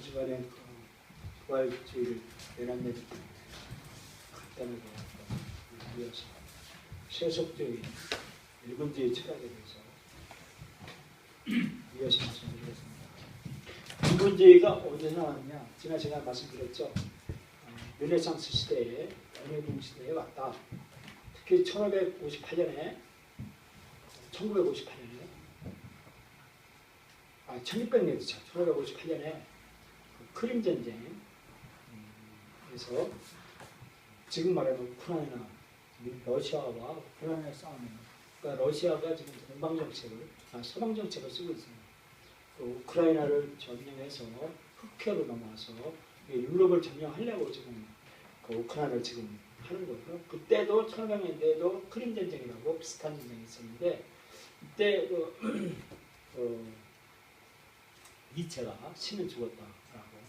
시간에 부활주의를 내놨는데 간단하게 이어서 세속주의, 일본주의 철학에 대해서 이어서 말씀드리겠습니다. 일본주의가 어디서 나왔냐? 지난 시간에 말씀드렸죠. 르네상스 시대에, 연해동 시대에 왔다. 특히 1558년에 1600년이죠. 1558년에 크림 전쟁에서 지금 말하는 우크라이나, 러시아와 우크라이나 싸움에, 그러니까 러시아가 지금 동방 정책을, 서방 정책을 쓰고 있습니다. 우크라이나를 점령해서 흑해로 넘어와서 유럽을 점령하려고 지금 우크라이나를 지금 하는 거예요. 그때도 1500년대에도 크림 전쟁이라고 비슷한 전쟁이 있었는데 이때 니체가 신은 죽었다라고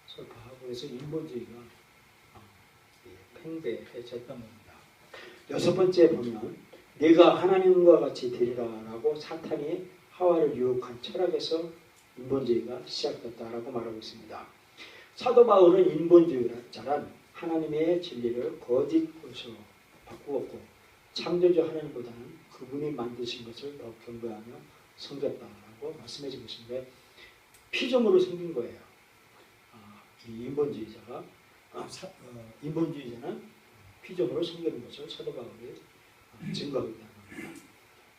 설파하고 그래서 인본주의가 팽배해졌던 겁니다. 여섯 번째 보면 내가 하나님과 같이 되리라라고 사탄이 하와를 유혹한 철학에서 인본주의가 시작됐다라고 말하고 있습니다. 사도 바울은 인본주의자란 하나님의 진리를 거짓 것으로 바꾸었고 창조주 하나님보다는 그분이 만드신 것을 더 경배하며 섬겼다라고 말씀해 주고 있는데 피조물을 섬긴 거예요. 이 인본주의자가 인본주의자는 피조물을 섬기는 것을 사도 바울이 증거하고 있다는 겁니다.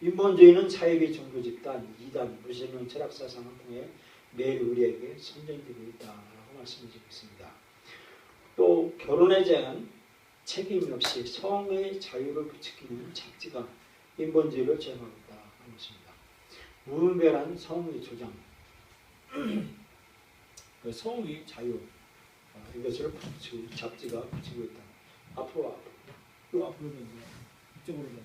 인본주의는 사회비 종교 집단, 이단, 무신론 철학 사상을 통해 매일 우리에게 선전되고 있다라고 말씀해 주고 있습니다. 또 결혼에 대한 책임 없이 성의 자유를 부추기는 잡지가 인본주의를 제공하고 있다는 것입니다. 무분별한 성의 조장, 그 성의 자유, 이것을 잡지가 부추기고 있다. 앞으로 던져, 이쪽으로 던져.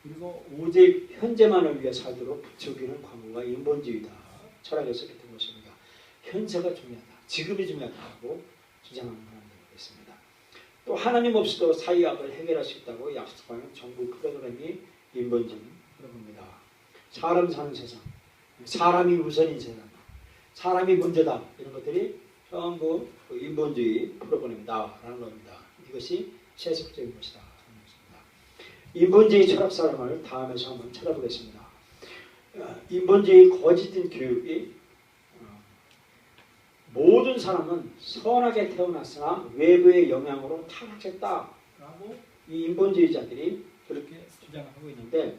그리고 오직 현재만을 위해 살도록 부추기는 광고가 인본주의다. 철학에서 그랬던 것입니다. 현재가 중요하다. 지금이 중요하다고 주장하는 사람들이 있습니다. 또 하나님 없이도 사회학을 해결할 수 있다고 약속하는 정부 프로그램이 인본주의 프로그램입니다. 사람 사는 세상, 사람이 우선인 세상, 사람이 문제다 이런 것들이 전부 인본주의 프로그램이다라는 겁니다. 이것이 세속적인 것이다. 인본주의 철학 사람을 다음에서 한번 찾아보겠습니다. 인본주의 거짓된 교육이 모든 사람은 선하게 태어났으나 외부의 영향으로 타락했다라고 이 인본주의자들이 그렇게 주장하고 있는데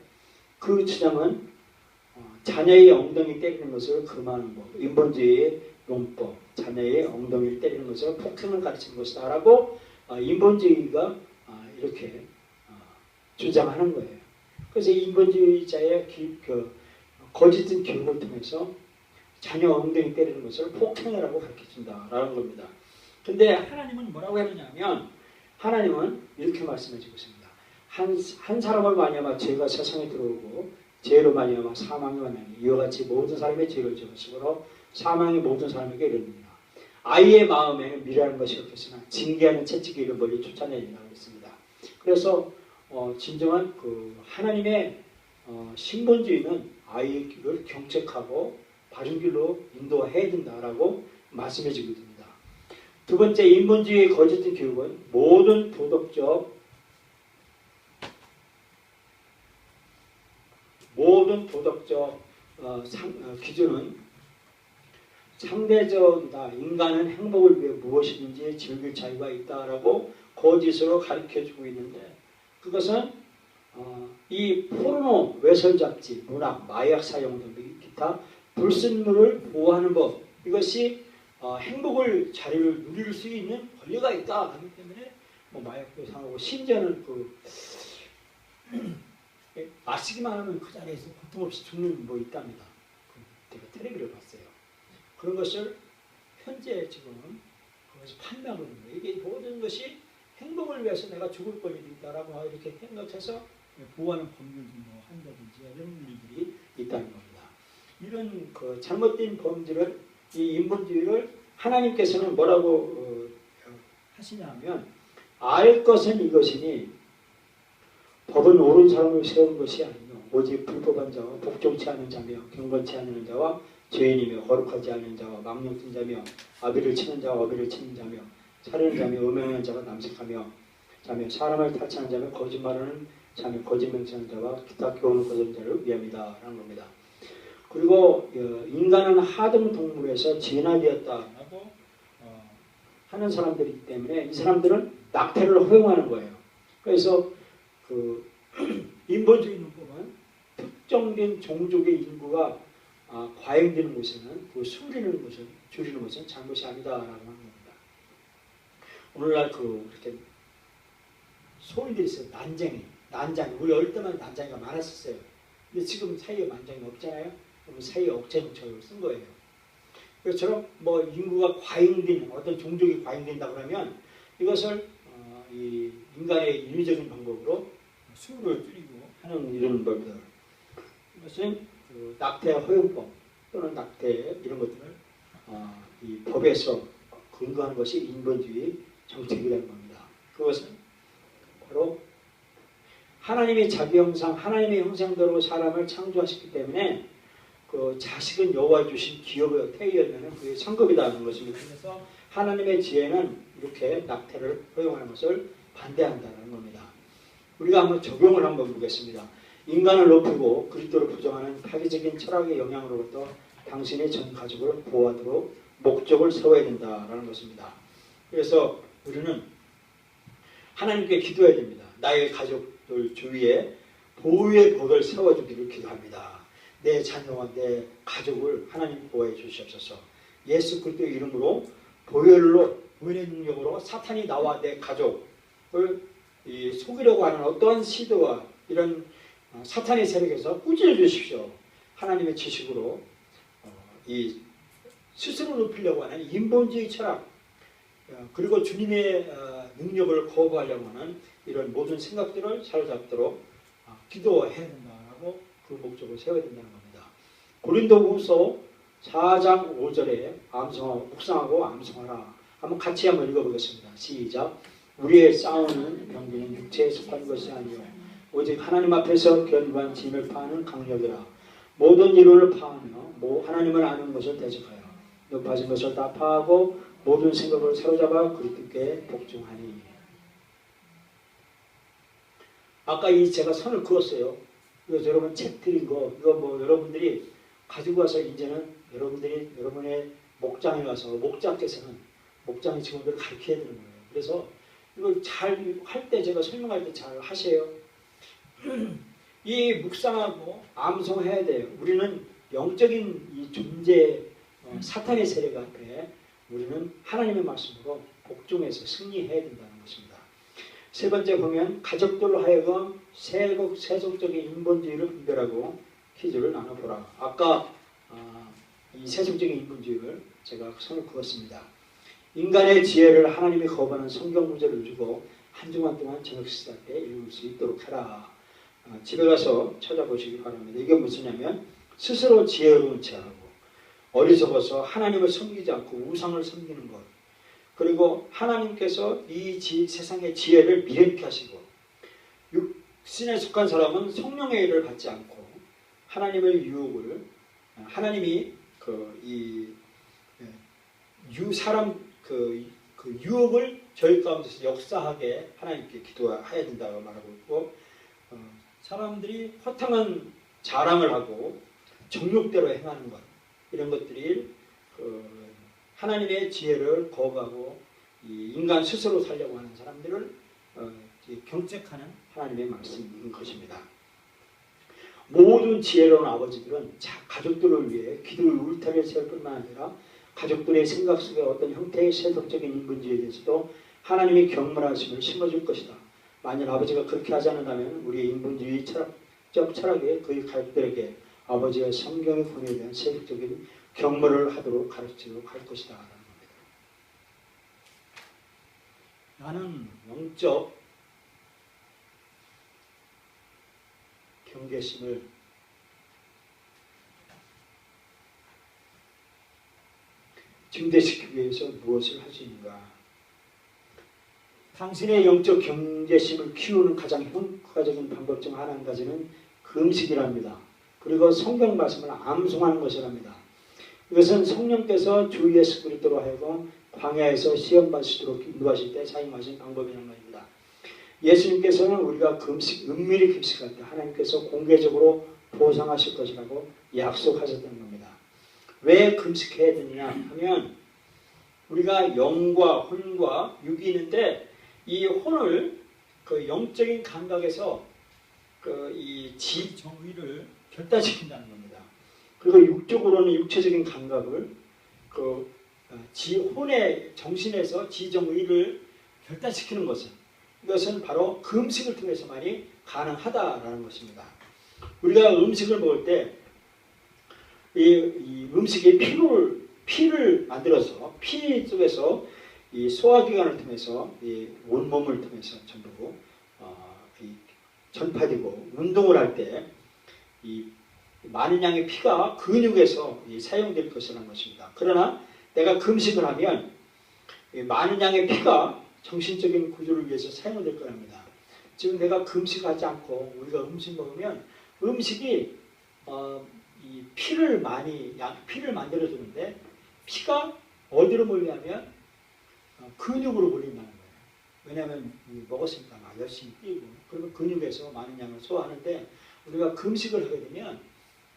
그 주장은 자녀의 엉덩이 때리는 것을 금하는 것, 인본주의의 용법, 자녀의 엉덩이를 때리는 것을 폭행을 가르치는 것이다 라고 인본주의가 이렇게 주장하는 거예요. 그래서 인본주의자의 거짓된 교육을 통해서 자녀 엉덩이 때리는 것을 폭행이라고 가르쳐준다라는 겁니다. 근데 하나님은 뭐라고 했느냐면 하나님은 이렇게 말씀해 주고 있습니다. 한 사람을 말미암아 죄가 세상에 들어오고 죄로 말미암아 사망이 왔나니 이와 같이 모든 사람의 죄를 지으시므로 사망이 모든 사람에게 이르느니라. 아이의 마음에는 미련한 것이 없겠으나 징계하는 채찍이 이를 멀리 쫓아내리라고 했습니다. 그래서 진정한 하나님의 신본주의는 아이를 경책하고 바른 길로 인도해야 된다라고 말씀해 주고 있습니다. 두 번째, 인본주의의 거짓된 교육은 모든 도덕적 기준은 상대적이다. 인간은 행복을 위해 무엇이든지 즐길 자유가 있다라고 거짓으로 가르쳐주고 있는데 그것은 이 포르노, 외설 잡지, 문학, 마약 사용 등 기타 불순물을 보호하는 법 이것이 행복을 자유를 누릴 수 있는 권리가 있다 하기 때문에 마약도 상하고 심지어는 마시기만 하면 그 자리에서 고통 없이 죽는 있답니다. 제가 텔레비를 봤어요. 그런 것을 현재 지금 그것을 판매하고 있는 거예요. 이게 모든 것이 행복을 위해서 내가 죽을 권리도 있다라고 이렇게 생각해서 보호하는 법률도 한다든지 이런 일들이 있다는 겁니다. 이런 잘못된 범죄를 이 인본주의를 하나님께서는 뭐라고 하시냐면 알 것은 이것이니 법은 옳은 사람을 세우는 것이 아니며 오직 불법한 자와 복종치 않은 자며 경건치 않은 자와 죄인이며 거룩하지 않은 자와 망령된 자며 아비를 치는 자와 어비를 치는 자며 살인하는 자며 음행하는 자가 남색하며 사람을 탈취하는 자며 거짓말하는 자며 거짓 맹세하는 자와 기타 교훈을 거두는 자를 위함이다 라는 겁니다. 그리고 인간은 하등 동물에서 진화되었다라고 하는 사람들이기 때문에 이 사람들은 낙태를 허용하는 거예요. 그래서 그 인본주의는 보면 특정된 종족의 인구가 과잉되는 곳에는 그 줄이는 것은 잘못이 아니다라고 하는 겁니다. 오늘날 그렇게 소리들이 있어요. 난장. 우리 어릴 때만 난장이가 많았었어요. 근데 지금 사이에 난장이 없잖아요. 그럼 사이에 억제 정책을 쓴 거예요. 그것처럼 뭐 인구가 과잉된 어떤 종족이 과잉된다 그러면 이것을 이 인간의 인위적인 방법으로 수를 줄이고 하는 이런 법들. 이것은 그 낙태 허용법 또는 낙태 이런 것들을 이 법에서 근거하는 것이 인본주의 정책이라는 겁니다. 그것은 바로 하나님의 자기 형상, 하나님의 형상대로 사람을 창조하셨기 때문에 그 자식은 여호와 주신 기업의 태이였다는 그의 상급이라는 것입니다. 그래서 하나님의 지혜는 이렇게 낙태를 허용하는 것을 반대한다는 겁니다. 우리가 한번 적용을 한번 보겠습니다. 인간을 높이고 그리스도를 부정하는 파괴적인 철학의 영향으로부터 당신의 전 가족을 보호하도록 목적을 세워야 된다라는 것입니다. 그래서 우리는 하나님께 기도해야 됩니다. 나의 가족들 주위에 보호의 벽을 세워주기를 기도합니다. 내 자녀와 내 가족을 하나님 보호해 주시옵소서. 예수 그리스도의 이름으로 보혈의 능력으로 사탄이 나와 내 가족을 속이려고 하는 어떠한 시도와 이런 사탄의 세력에서 꾸짖어 주십시오. 하나님의 지식으로 이 스스로 높이려고 하는 인본주의 철학 그리고 주님의 능력을 거부하려고 하는 이런 모든 생각들을 사로잡도록 기도해야 된다라고 그 목적을 세워야 된다는 겁니다. 고린도후서 4장 5절에 묵상하고 암송하라. 한번 같이 한번 읽어보겠습니다. 시작. 우리의 싸우는 경기는 육체에 속한 것이 아니요 오직 하나님 앞에서 견고한 짐을 파는 강력이라. 모든 이론을 파하며 하나님을 아는 것을 대적하여 높아진 것을 다 파하고 모든 생각을 사로잡아 그리스도께 복종하니. 아까 제가 선을 그었어요. 그래서 여러분 책 드린 거 이거 뭐 여러분들이 가지고 와서 이제는 여러분의 목장에 가서 목장께서는 목장의 직원들을 가르쳐야 되는 거예요. 그래서 이걸 잘 할 때 제가 설명할 때 잘 하세요. 이 묵상하고 암송해야 돼요. 우리는 영적인 이 존재 사탄의 세력 앞에 우리는 하나님의 말씀으로 복종해서 승리해야 된다는 것입니다. 세 번째 보면 가족들로 하여금 세속적인 인본주의를 분별하고 퀴즈를 나눠보라. 아까 이 세속적인 인본주의를 제가 손을 그었습니다. 인간의 지혜를 하나님이 거부하는 성경 문제를 주고 한 주간 동안 저녁 식사 때 읽을 수 있도록 해라. 집에 가서 찾아보시기 바랍니다. 이게 무엇이냐면 스스로 지혜로운 체하고 어리석어서 하나님을 섬기지 않고 우상을 섬기는 것, 그리고 하나님께서 이 세상의 지혜를 미련케 하시고 육신에 속한 사람은 성령의 일을 받지 않고 하나님의 유혹을 하나님이 그 유혹을 저희 가운데서 역사하게 하나님께 기도해야 된다고 말하고 있고 사람들이 허탕한 자랑을 하고 정욕대로 행하는 것 이런 것들이 하나님의 지혜를 거부하고 인간 스스로 살려고 하는 사람들을 경책하는 하나님의 말씀인 것입니다. 모든 지혜로운 아버지들은 가족들을 위해 기도의 울타리를 세울 뿐만 아니라 가족들의 생각 속에 어떤 형태의 세속적인 인본주의에 대해서도 하나님의 경멸하심을 심어줄 것이다. 만일 아버지가 그렇게 하지 않는다면 우리의 인본주의 철학에 그의 가족들에게 아버지의 성경의 권위에 대한 세속적인 경멸을 하도록 가르치도록 할 것이다. 라는 겁니다. 나는 영적 경계심을 증대시키기 위해서 무엇을 할 수 있는가? 당신의 영적 경계심을 키우는 가장 효과적인 방법 중 하나 한 가지는 금식이랍니다. 그리고 성경 말씀을 암송하는 것이랍니다. 이것은 성령께서 주 예수 그리스도로 하여금 광야에서 시험 받으시도록 인도하실 때 사용하신 방법이라는 것입니다. 예수님께서는 우리가 은밀히 금식할 때 하나님께서 공개적으로 보상하실 것이라고 약속하셨다는 겁니다. 왜 금식해야 되느냐 하면 우리가 영과 혼과 육이 있는데 이 혼을 그 영적인 감각에서 그 이 지정의를 결단시킨다는 겁니다. 그리고 육적으로는 육체적인 감각을 그 혼의 정신에서 지정의를 결단시키는 것은 이것은 바로 금식을 통해서만이 가능하다라는 것입니다. 우리가 음식을 먹을 때 이 음식이 피를 만들어서 피 속에서 이 소화기관을 통해서 이 온몸을 통해서 전부 전파되고 운동을 할 때 이 많은 양의 피가 근육에서 사용될 것이라는 것입니다. 그러나 내가 금식을 하면 많은 양의 피가 정신적인 구조를 위해서 사용될 거랍니다. 지금 내가 금식하지 않고 우리가 음식 먹으면 음식이 이 피를 만들어주는데 피가 어디로 몰리냐면 근육으로 몰린다는 거예요. 왜냐하면 먹었으니까 막 열심히 뛰고 그러면 근육에서 많은 양을 소화하는데 우리가 금식을 하게 되면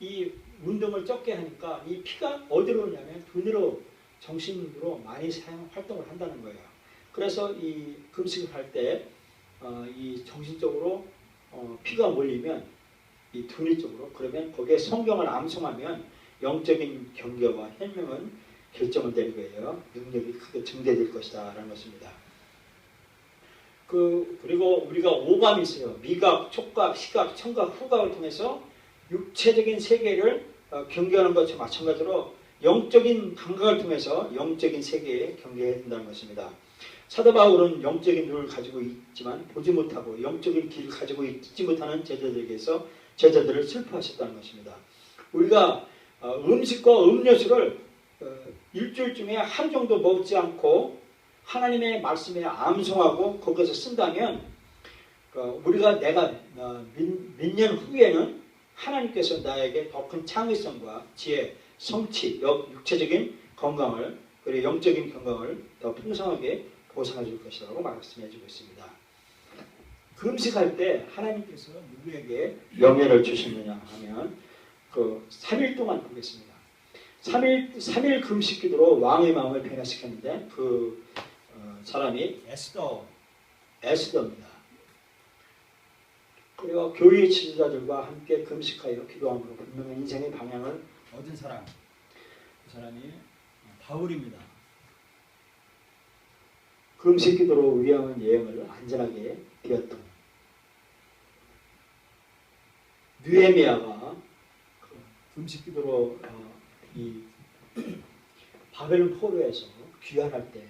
이 운동을 적게 하니까 이 피가 어디로 오냐면 눈으로 정신으로 많이 활동을 한다는 거예요. 그래서 이 금식을 할 때 이 정신적으로 피가 몰리면 이 두뇌 쪽으로 그러면 거기에 성경을 암송하면 영적인 경계와 혈명은 결정을 될 거예요. 능력이 크게 증대될 것이다 라는 것입니다. 그리고 우리가 오감이 있어요. 미각, 촉각, 시각, 청각, 후각을 통해서 육체적인 세계를 경계하는 것과 마찬가지로 영적인 감각을 통해서 영적인 세계에 경계해야 된다는 것입니다. 사도 바울은 영적인 눈을 가지고 있지만 보지 못하고 영적인 귀를 가지고 있지 못하는 제자들에게서 제자들을 슬퍼하셨다는 것입니다. 우리가 음식과 음료수를 일주일 중에 하루 정도 먹지 않고 하나님의 말씀에 암송하고 거기서 쓴다면 우리가 내가 몇 년 후에는 하나님께서 나에게 더 큰 창의성과 지혜, 성취, 육체적인 건강을 그리고 영적인 건강을 더 풍성하게 보상해 줄 것이라고 말씀해 주고 있습니다. 금식할 때 하나님께서 누구에게 명예를 주시느냐 하면 3일 동안 보겠습니다. 3일 금식 기도로 왕의 마음을 변화시켰는데 그 사람이 에스더입니다. 그리고 교회 지도자들과 함께 금식하여 기도함으로 분명한 인생의 방향을 얻은 사람, 그 사람이 바울입니다. 금식 기도로 위험한 여행을 안전하게 뛰었던 느헤미야가 금식 기도로 이 바벨론 포로에서 귀환할 때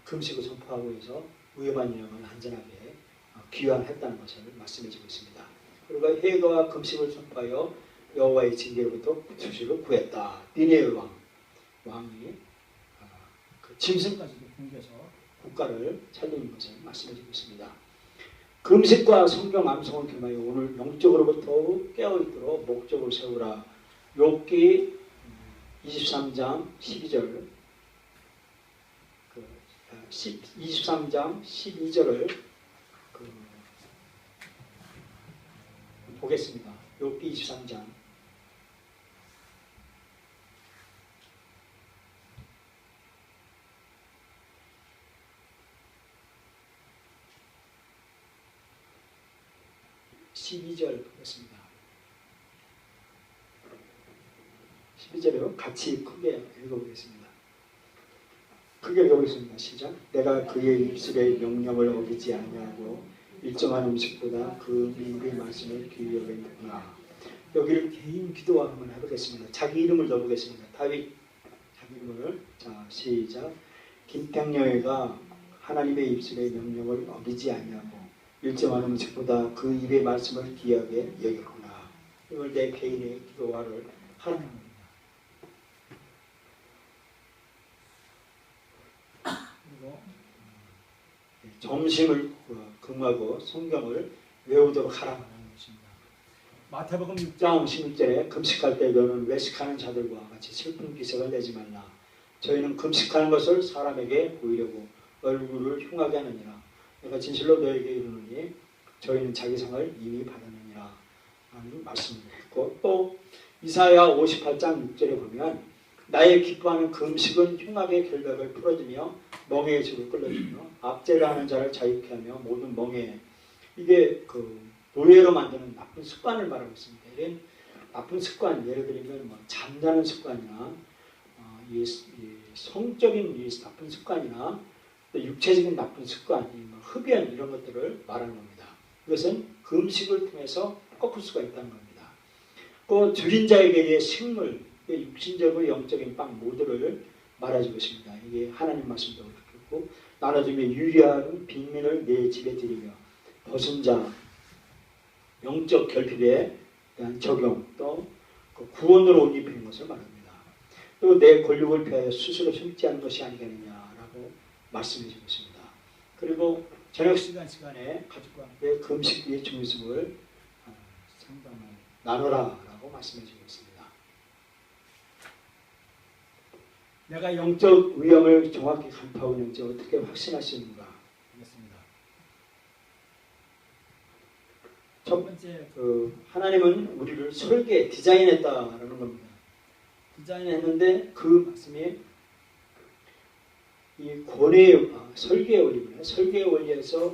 금식을 선포하고 해서 위험한 여행을 안전하게 귀환했다는 것을 말씀해주고 있습니다. 그리고 헤가와 금식을 선포하여 여호와의 징계로부터 수시를 구했다. 니네의 왕이 그 짐승까지도 굶겨서 국가를 살리는 것을 말씀해주고 있습니다. 금식과 성경 암송을 겸하여 오늘 영적으로부터 깨어있도록 목적을 세우라. 욥기 23장 12절 23장 12절을 보겠습니다. 욥기 23장 12절 보겠습니다. 12절을 같이 크게 읽어보겠습니다. 크게 읽어보겠습니다. 시작. 내가 그의 입술의 명령을 어기지 아니하고 일정한 음식보다 그 미국의 말씀을 귀히 여겼구나. 여기를 개인 기도와 한번 해보겠습니다. 자기 이름을 넣어보겠습니다. 다윗 자기 이름을 자 시작. 김택녀가 하나님의 입술의 명령을 어기지 아니하고 일정한 음식보다 그 입의 말씀을 귀하게 여겼구나. 이걸 내 개인의 기도화를 하는 겁니다. 그리고 점심을 금하고 성경을 외우도록 하라고 하는 것입니다. 마태복음 6장 16절에 금식할 때 너는 외식하는 자들과 같이 슬픈 기색을 내지 말라. 저희는 금식하는 것을 사람에게 보이려고 얼굴을 흉하게 하느니라. 내가 진실로 너에게 이르노니 저희는 자기 상을 이미 받았느니라 라는 말씀을 했고, 또 이사야 58장 6절에 보면 나의 기뻐하는 금식은 흉악의 결박을 풀어주며 멍에의 줄을 끌어주며 압제를 하는 자를 자유케 하며 모든 멍에, 이게 그 노예로 만드는 나쁜 습관을 말하고 있습니다. 이런 나쁜 습관, 예를 들면 뭐 잠자는 습관이나 이 성적인 이 나쁜 습관이나 또 육체적인 나쁜 습관, 뭐 흡연 이런 것들을 말하는 겁니다. 이것은 금식을 통해서 꺾을 수가 있다는 겁니다. 또 줄인 자에게 대해 식물, 육신적이고 영적인 빵 모두를 말해주고 있습니다. 이게 하나님 말씀도 그렇고, 나눠주며 유리한 빈민을 내 집에 들이며 벗은 자, 영적 결핍에 대한 적용, 또 구원으로 옷 입히는 것을 말합니다. 또 내 권력을 피하여 스스로 숨지 않는 것이 아니겠느냐라고 말씀해 주고 있습니다. 그리고 저녁 시간에 가족과 함께 금식의 중요성을 상담을 나누라라고 말씀해 주고 있습니다. 내가 영적 위험을 정확히 간파하고 있는지 어떻게 확신할 수 있는가 하겠습니다. 첫 번째, 하나님은 우리를 설계, 디자인했다라는 겁니다. 디자인했는데 그 말씀이 이 권위의 설계의 원리입니다. 설계의 원리에서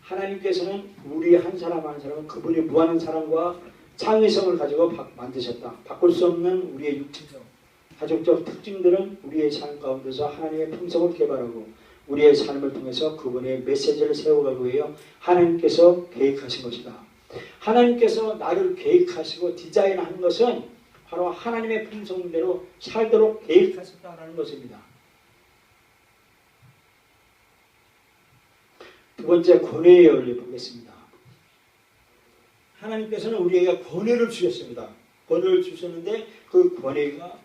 하나님께서는 우리 한 사람 한 사람은 그분이 무한한 사랑과 창의성을 가지고 만드셨다. 바꿀 수 없는 우리의 육체적, 가족적 특징들은 우리의 삶 가운데서 하나님의 품성을 개발하고 우리의 삶을 통해서 그분의 메시지를 세워가기 위해 하나님께서 계획하신 것이다. 하나님께서 나를 계획하시고 디자인한 것은 바로 하나님의 품성대로 살도록 계획하셨다는 것입니다. 두 번째, 권위의 원리 보겠습니다. 하나님께서는 우리에게 권위를 주셨습니다. 권위를 주셨는데 그 권위가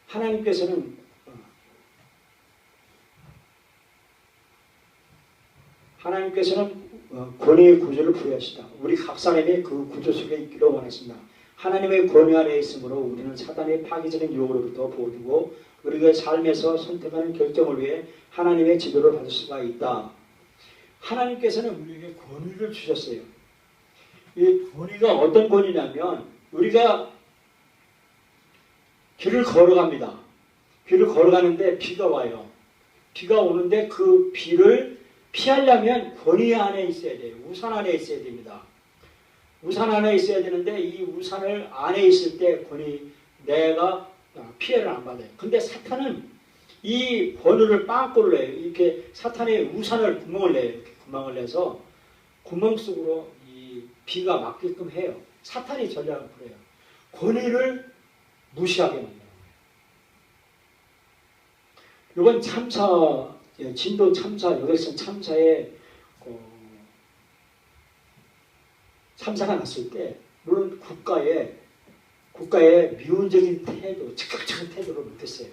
하나님께서는 권위의 구조를 부여하시다. 우리 각 사람이 그 구조 속에 있기를 원했습니다. 하나님의 권위 안에 있으므로 우리는 사단의 파괴적인 유혹으로부터 보호되고 우리가 삶에서 선택하는 결정을 위해 하나님의 지도를 받을 수가 있다. 하나님께서는 우리에게 권위를 주셨어요. 이 권위가 어떤 권위냐면 우리가 길을 걸어갑니다. 길을 걸어가는데 비가 와요. 비가 오는데 그 비를 피하려면 권위 안에 있어야 돼요. 우산 안에 있어야 됩니다. 우산 안에 있어야 되는데 이 우산을 안에 있을 때 내가 피해를 안 받아요. 근데 사탄은 이 권위를 빵꾸를 내요. 이렇게 사탄의 우산을 구멍을 내요. 이렇게 구멍을 내서 구멍 속으로 이 비가 막게끔 해요. 사탄이 전략을 그래요. 권위를 무시하게 만들어요. 이번 참사, 진도 참사, 여객선 참사에 참사가 났을 때 물론 국가의 미온적인 태도, 즉각적인 태도를 못했어요.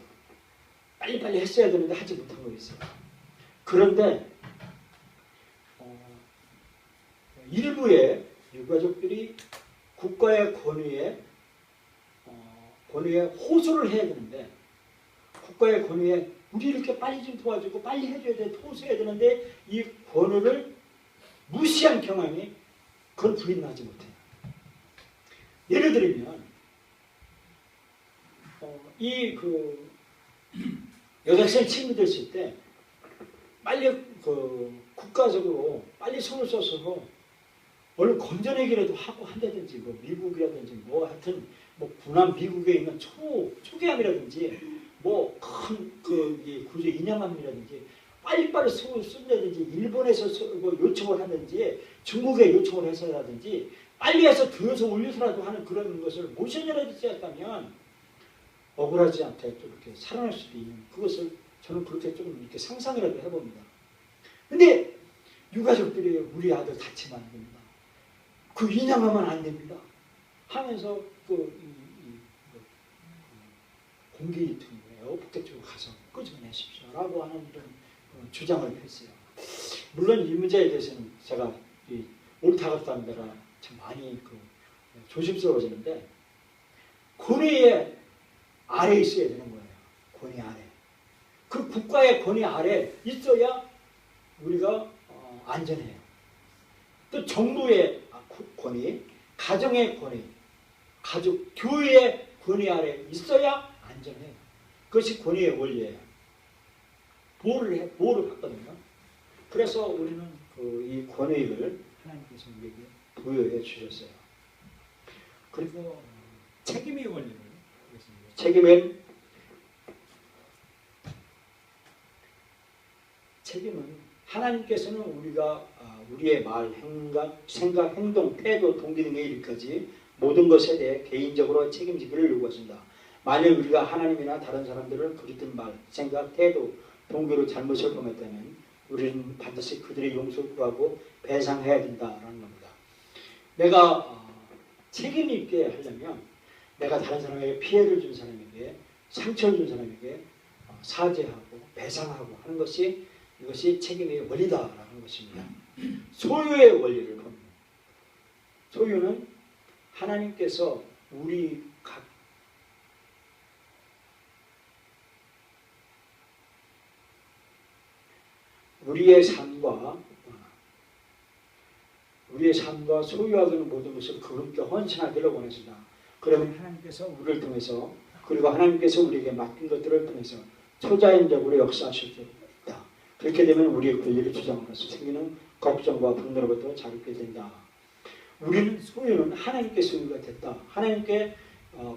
빨리빨리 했어야 되는데 하지 못한 거였어요. 그런데 일부의 유가족들이 국가의 권위에 호소를 해야 되는데 국가의 권위에 우리 이렇게 빨리 좀 도와주고 빨리 해줘야 돼, 호소해야 되는데 이 권위를 무시한 경향이 그걸 부인하지 못해요. 예를 들면 여객선 침입됐을 때 빨리 국가적으로 빨리 손을 써서 얼른 건져내기라도 하고 한다든지 뭐 미국이라든지 뭐 하여튼 뭐 군함 미국에 있는 초계함이라든지 뭐 큰 구조 인양함이라든지 빨리빨리 손을 쓴다든지 일본에서 요청을 하든지 중국에 요청을 해서라든지 빨리 해서 들어서 올려서라도 하는 그런 것을 모션이라도 했다면 억울하지 않게 또 이렇게 살아날 수도 있는 그것을 저는 그렇게 좀 이렇게 상상이라도 해봅니다. 근데 유가족들이 우리 아들 다치면 안 됩니다. 그 인양하면 안 됩니다. 하면서 공기 유통에 에어포켓 쪽으로 가서 끄집어내십시오 라고 하는 이런 주장을 했어요. 물론 이 문제에 대해서는 제가 옳다고 내가 참 많이 조심스러워지는데 권위의 아래 있어야 되는 거예요. 권위 아래. 그 국가의 권위 아래 있어야 우리가 안전해요. 또 정부의 권위, 가정의 권위, 가족, 교회의 권위 아래 있어야 안전해요. 그것이 권위의 원리예요. 보호를 받거든요. 그래서 우리는 이 권위를 하나님께서 우리에게 부여해 주셨어요. 그리고 책임의 원리를 보겠습니다. 책임은 하나님께서는 우리가 우리의 말, 생각, 행동, 태도, 동기 등에 이르기까지 모든 것에 대해 개인적으로 책임지기를 요구하신다. 만약 우리가 하나님이나 다른 사람들을 그리던 말, 생각, 태도, 동기로 잘못을 범했다면 우리는 반드시 그들의 용서를 구하고 배상해야 된다라는 겁니다. 내가 책임 있게 하려면 내가 다른 사람에게 피해를 준 사람에게 상처를 준 사람에게 사죄하고 배상하고 하는 것이 이것이 책임의 원리다라는 것입니다. 소유의 원리를 봅니다. 소유는 하나님께서 우리의 삶과 소유하는 모든 것을 그분께 헌신하기를 원하신다. 그러면 하나님께서 우리를 통해서 그리고 하나님께서 우리에게 맡긴 것들을 통해서 초자연적으로 역사하실 수 있다. 그렇게 되면 우리의 권리를 주장으로서 생기는 걱정과 분노로부터 자유롭게 된다. 우리는 소유는 하나님께 소유가 됐다. 하나님께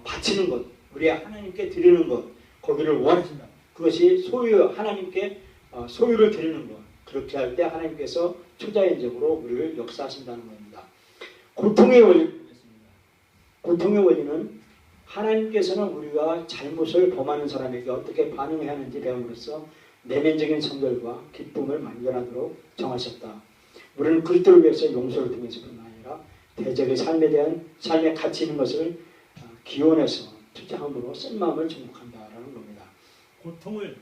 바치는 것, 우리 하나님께 드리는 것, 거기를 원하신다. 그것이 하나님께 소유를 드리는 것. 그렇게 할 때 하나님께서 초자연적으로 우리를 역사하신다는 겁니다. 고통의 원리를 보겠습니다. 고통의 원리는 하나님께서는 우리가 잘못을 범하는 사람에게 어떻게 반응해야 하는지 배움으로써 내면적인 성결과 기쁨을 만들어내도록 정하셨다. 우리는 그리스도를 위해서 용서를 통해서뿐만 아니라 대적의 삶에 대한 삶의 가치 있는 것을 기원해서 투자함으로 쓴 마음을 증폭한다라는 겁니다. 고통을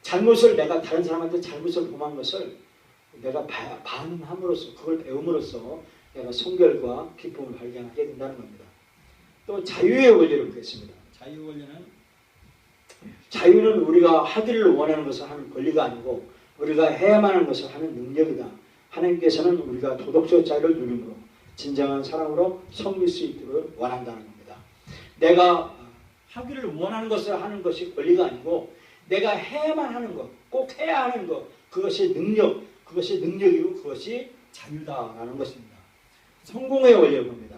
잘못을 내가 다른 사람한테 잘못을 범한 것을 내가 반응함으로써 그걸 배움으로써 내가 성결과 기쁨을 발견하게 된다는 겁니다. 또 자유의 원리를 보겠습니다. 자유는 우리가 하기를 원하는 것을 하는 권리가 아니고 우리가 해야만 하는 것을 하는 능력이다. 하나님께서는 우리가 도덕적 자유를 누림으로 진정한 사랑으로 섬길 수 있도록 원한다는 겁니다. 내가 하기를 원하는 것을 하는 것이 권리가 아니고 내가 해야만 하는 것, 꼭 해야 하는 것, 그것이 능력이고 그것이 자유다라는 것입니다. 성공의 원리를 봅니다.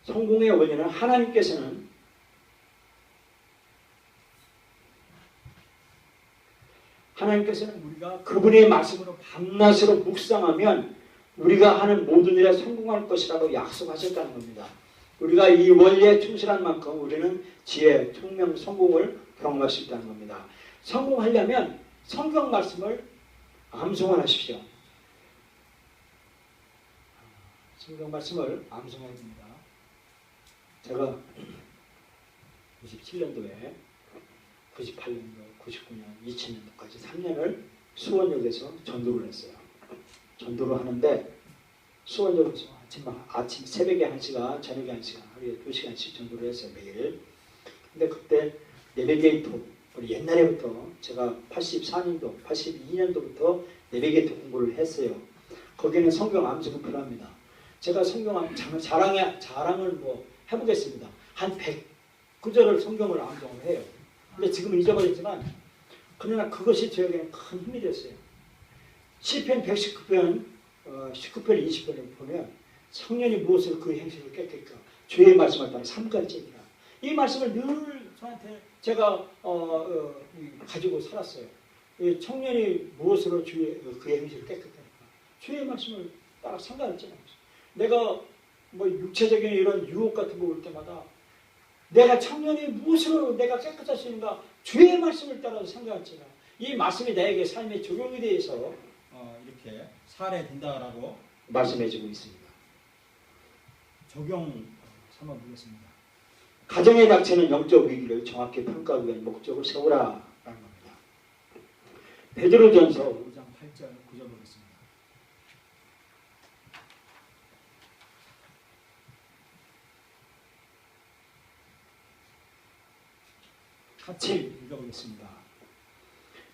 성공의 원리는 하나님께서는 우리가 그분의 말씀으로 밤낮으로 묵상하면 우리가 하는 모든 일에 성공할 것이라고 약속하셨다는 겁니다. 우리가 이 원리에 충실한 만큼 우리는 지혜, 총명, 성공을 경험할 수 있다는 겁니다. 성공하려면 성경 말씀을 암송하십시오. 성경 말씀을 암송해야 됩니다. 제가 97년도에 98년도, 99년, 2000년도까지 3년을 수원역에서 전도를 했어요. 전도를 하는데 수원역에서 아침 새벽에 1시간, 저녁에 1시간, 하루에 2시간씩 전도를 했어요. 매일. 근데 그때 내비게이터, 우리 옛날에부터 제가 84년도, 82년도부터 내비게이터 공부를 했어요. 거기는 성경 암송이 필요합니다. 제가 성경 자랑을 해보겠습니다. 한 100구절을 성경을 암송을 해요. 근데 지금은 잊어버렸지만 그러나 그것이 저에게는 큰 힘이 됐어요. 시편 119편, 19편, 20편을 보면 성령이 무엇으로 그 행실을 깨끗할까? 주의 말씀을 따라 삼가지니라. 이 말씀을 늘 저한테 제가 가지고 살았어요. 청년이 무엇으로 그의 행실을 깨끗할까? 주의 말씀을 따라 삼가지니라. 내가 육체적인 이런 유혹 같은 거 올 때마다 내가 청년이 무엇으로 내가 깨끗할 수 있는가? 주의 말씀을 따라서 생각할지라. 이 말씀이 나에게 삶의 적용에 대해서 이렇게 살아야 된다라고 말씀해주고 있습니다. 적용 삼아 보겠습니다. 가정에 닥치는 영적 위기를 정확히 평가하기 위한 목적을 세우라라는 겁니다. 베드로전서 5장 같이 읽어보겠습니다.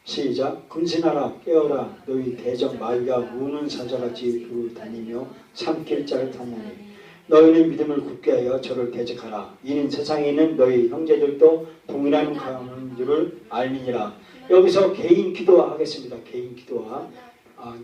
시작. 근신하라 깨어라 너희 대적 마귀가 우는 사자같이 두루 다니며 삼킬 자를 탐나니 너희는 믿음을 굳게 하여 저를 대적하라. 이는 세상에 있는 너희 형제들도 동일한 가는 줄을 알미니라. 여기서 개인 기도하겠습니다. 개인 기도와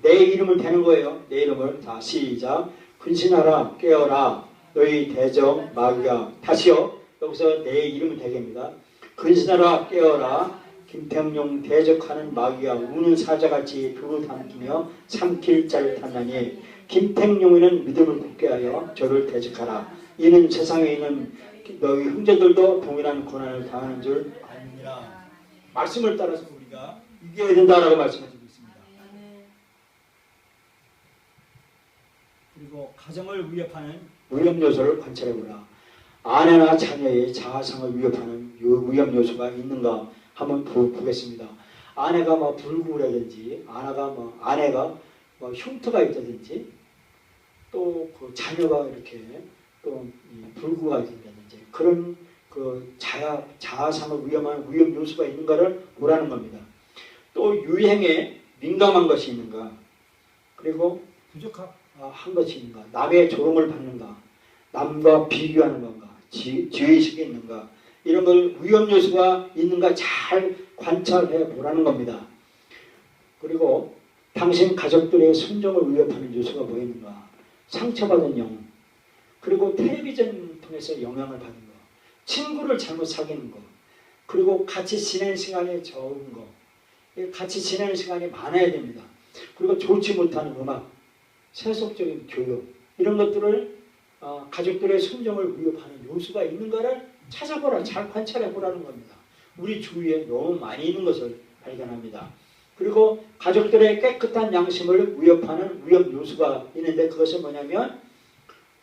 내 이름을 대는 거예요. 내 이름을. 다 시작. 근신하라 깨어라 너희 대적 마귀가. 다시요. 여기서 내 이름을 대게입니다. 근신하라 깨어라 김택용 대적하는 마귀가 우는 사자같이 두루 당기며 삼킬 자를 탐나니 김택용에는 믿음을 굳게 하여 저를 대적하라. 이는 세상에 있는 너희 형제들도 동일한 고난을 당하는 줄 아니라. 말씀을 따라서 우리가 이겨야 된다라고 말씀해주고 있습니다. 그리고 가정을 위협하는 위험 요소를 관찰해보라. 아내나 자녀의 자아상을 위협하는 위험 요소가 있는가 한번 보겠습니다. 아내가 불구라든지, 아내가 흉터가 있다든지, 또 그 자녀가 이렇게 또 불구가 있다든지 그런 그 자아상을 위험한 위험 요소가 있는가를 보라는 겁니다. 또 유행에 민감한 것이 있는가, 그리고 부족한 것이 있는가, 남의 조롱을 받는가, 남과 비교하는 건가, 지의식이 있는가, 이런 걸 위험 요소가 있는가 잘 관찰해 보라는 겁니다. 그리고 당신 가족들의 순종을 위협하는 요소가 뭐 있는가, 상처받은 영혼, 그리고 텔레비전 통해서 영향을 받은 거, 친구를 잘못 사귀는 거, 그리고 같이 지내는 시간이 적은 거, 같이 지내는 시간이 많아야 됩니다. 그리고 좋지 못한 음악, 세속적인 교육, 이런 것들을 가족들의 순종을 위협하는 요소가 있는가를 찾아보라, 잘 관찰해 보라는 겁니다. 우리 주위에 너무 많이 있는 것을 발견합니다. 그리고 가족들의 깨끗한 양심을 위협하는 위험 요소가 있는데 그것은 뭐냐면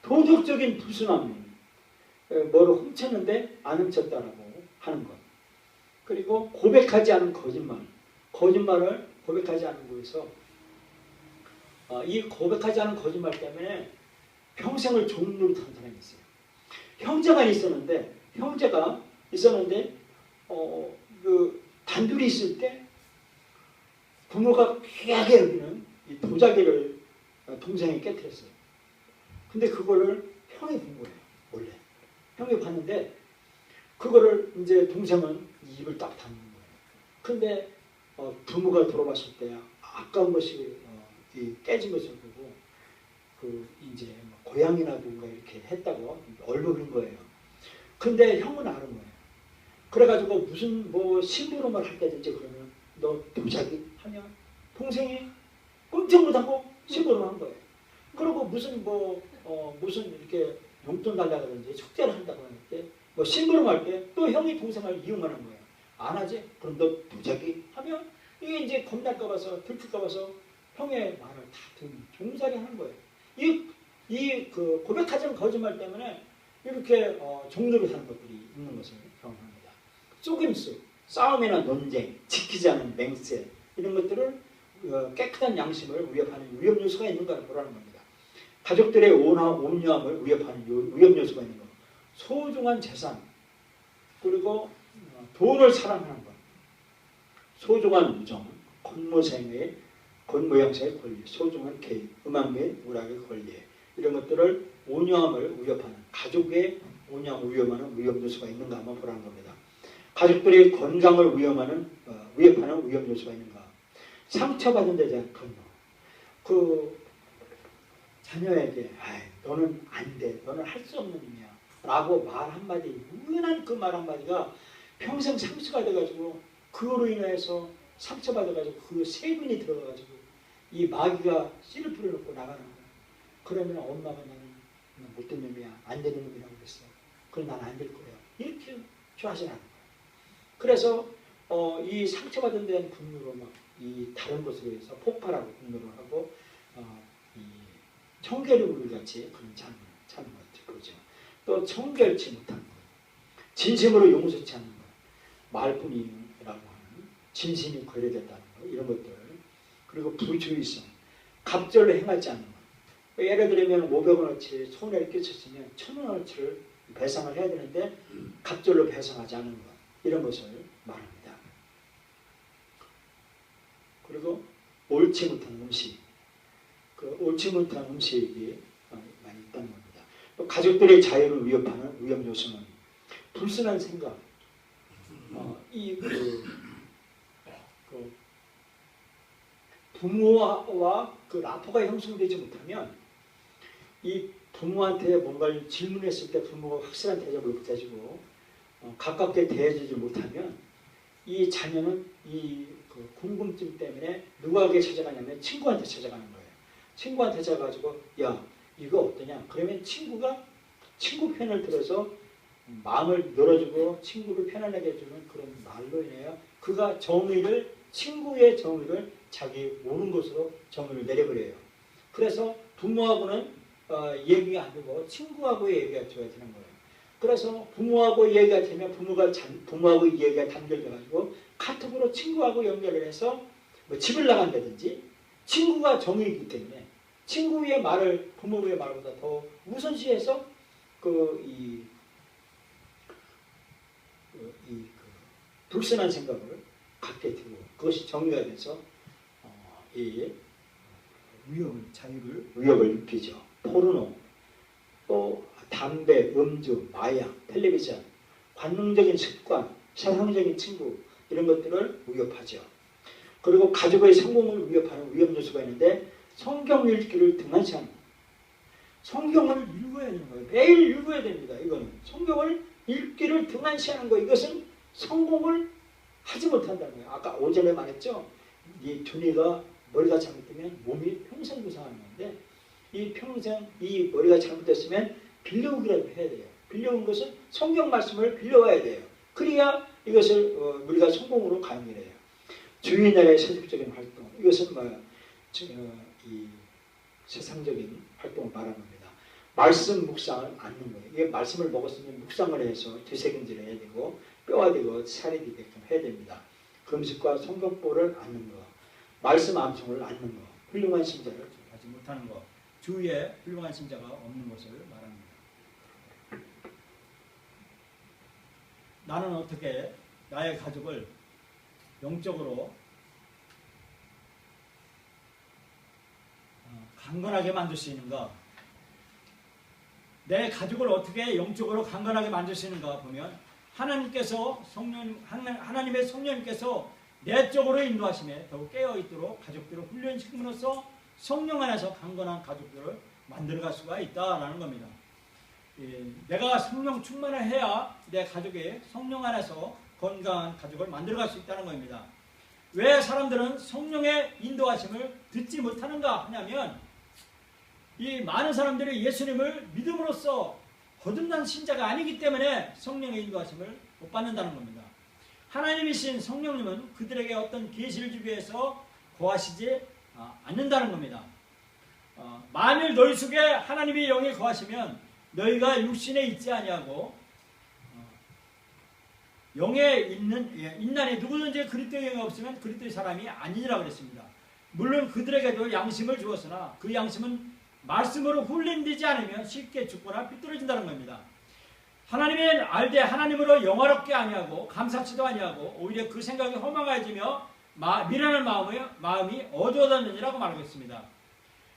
도덕적인 불순함, 뭐를 훔쳤는데 안 훔쳤다라고 하는 것, 그리고 고백하지 않은 거짓말을 고백하지 않은 거에서 이 고백하지 않은 거짓말 때문에 평생을 종노릇한 사람이 있어요. 형제가 있었는데 그 단둘이 있을 때 부모가 귀하게 여기는 이 도자기를 동생이 깨뜨렸어요. 근데 그거를 형이 본 거예요. 원래 형이 봤는데 그거를 이제 동생은 입을 딱 닫는 거예요. 근데 부모가 돌아봤을 때 아까운 것이 깨진 것을 보고 그 이제 고양이나 뭔가 이렇게 했다고 얼버린 거예요. 근데 형은 아는 거예요. 그래가지고 무슨 심부름을 할 때든지 그러면 너 도자기 하면 동생이 꼼짝 못하고 심부름을 한 거예요. 그리고 무슨 이렇게 용돈 달라고 하든지 축제를 한다고 할 때 심부름할 때 또 형이 동생을 이용하는 거예요. 안 하지? 그럼 너 도자기 하면 이게 이제 겁날까 봐서 들킬까 봐서 형의 말을 다 듣는 종살이 하는 거예요. 그 고백하지 않은 거짓말 때문에 이렇게 종로를 사는 것들이 있는 것을 경험합니다. 속임수, 싸움이나 논쟁, 지키지 않은 맹세, 이런 것들을 깨끗한 양심을 위협하는 위험 요소가 있는가 보라는 겁니다. 가족들의 온유함을 위협하는 위험 요소가 있는 것, 소중한 재산, 그리고 돈을 사랑하는 것, 소중한 우정, 곤모양새의 권리, 소중한 개인, 음악 및 문학의 권리, 이런 것들을 온유함을 위협하는, 가족의 온유함을 위협하는 위험 요소가 있는가 한번 보라는 겁니다. 가족들의 건강을 위협하는 위험 요소가 있는가. 상처받은 데 대한 분노. 그 자녀에게 너는 안 돼, 너는 할 수 없는 일이야 라고 말 한마디, 은은한 그 말 한마디가 평생 상처가 돼가지고 그로 인해서 상처받아가지고 그 세균이 들어가가지고 이 마귀가 씨를 뿌려놓고 나가는 거야. 그러면 엄마가 나는 못된 놈이야, 안 되는 놈이라고 그랬어. 그럼 난 안 될 거야. 이렇게 좋아하지 않는 거야. 그래서 이 상처받은 데는 분노로 이 다른 것에 의해서 폭발하고 분노를 하고 이 청결을 같이 그런 찾는 거죠. 또 청결치 못한 것, 진심으로 용서치 않는 것, 말뿐이라고 하는 진심이 거래됐다는 것, 이런 것들, 그리고 부주의성, 갑절로 행하지 않는 것. 예를 들면 500원어치 손해를 끼쳤으면 1000원어치를 배상을 해야 되는데 갑절로 배상하지 않는 것, 이런 것을 말합니다. 그리고 옳지 못한 음식, 그 옳지 못한 음식이 많이 있다는 겁니다. 또 가족들의 자유를 위협하는 위험 요소는 불순한 생각, 부모와 그 라포가 형성되지 못하면 이 부모한테 뭔가를 질문했을 때 부모가 확실한 대답을 못해주고 가깝게 대해주지 못하면 이 자녀는 그 궁금증 때문에 누구에게 찾아가냐면 친구한테 찾아가는 거예요. 친구한테 찾아가지고 야 이거 어떠냐? 그러면 친구가 친구 편을 들어서 마음을 열어주고 친구를 편안하게 해주는 그런 말로 인해요. 그가 친구의 정의를 자기 옳은 것으로 정의를 내려버려요. 그래서 부모하고는 얘기가 안 되고 친구하고 얘기가 줘야 되는 거예요. 그래서 부모하고 얘기가 되면 부모하고 얘기가 단결돼가지고 카톡으로 친구하고 연결을 해서 뭐 집을 나간다든지 친구가 정의이기 때문에 친구의 말을 부모의 말보다 더 우선시해서 그 불순한 생각을 갖게 되고 그것이 정의가 돼서 이 위협을 느끼죠. 포르노, 또 담배, 음주, 마약, 텔레비전, 관능적인 습관, 세상적인 친구 이런 것들을 위협하죠. 그리고 가족의 성공을 위협하는 위험 요소가 있는데 성경 읽기를 등한시하는 거예요. 성경을 읽어야 되는 거예요. 매일 읽어야 됩니다. 이거는 성경을 읽기를 등한시하는 거예요. 이것은 성공을 하지 못한다는 거예요. 아까 오전에 말했죠. 이 두뇌가 머리가 잘못되면 몸이 평생 부상하는 건데 이 머리가 잘못됐으면 빌려오기라도 해야 돼요. 빌려온 것은 성경 말씀을 빌려와야 돼요. 그래야 이것을 우리가 성공으로 가능해야 해요. 주의 나라의 세속적인 활동, 이것은 이 세상적인 활동을 말하는 겁니다. 말씀 묵상을 않는 거예요. 이게 말씀을 먹었으면 묵상을 해서 되새김질을 해야 되고 뼈가 되고 살이 되게끔 해야 됩니다. 금식과 성경보를 않는 거, 말씀 암송을 않는 거, 훌륭한 신자를 하지 못하는 거, 주위에 훌륭한 신자가 없는 것을 말합니다. 나는 어떻게 나의 가족을 영적으로 강건하게 만들 수 있는가? 내 가족을 어떻게 영적으로 강건하게 만들 수 있는가 보면 하나님의 성령님께서 내적으로 인도하심에 더욱 깨어있도록 가족들을 훈련시킴으로써 성령 안에서 강건한 가족들을 만들어갈 수가 있다라는 겁니다. 내가 성령 충만을 해야 내 가족이 성령 안에서 건강한 가족을 만들어갈 수 있다는 겁니다. 왜 사람들은 성령의 인도하심을 듣지 못하는가 하냐면 이 많은 사람들이 예수님을 믿음으로써 거듭난 신자가 아니기 때문에 성령의 인도하심을 못 받는다는 겁니다. 하나님이신 성령님은 그들에게 어떤 계시를 주기 위해서 거하시지 않는다는 겁니다. 만일 너희 속에 하나님의 영이 거하시면 너희가 육신에 있지 아니하고 영에 있나니 누구든지 그리스도의 영이 없으면 그리스도의 사람이 아니니라 그랬습니다. 물론 그들에게도 양심을 주었으나 그 양심은 말씀으로 훈련되지 않으면 쉽게 죽거나 삐뚤어진다는 겁니다. 하나님을 알되 하나님으로 영화롭게 아니하고 감사치도 아니하고 오히려 그 생각이 허망해지며 미련한 마음이 어두워졌느니라고 말하겠습니다.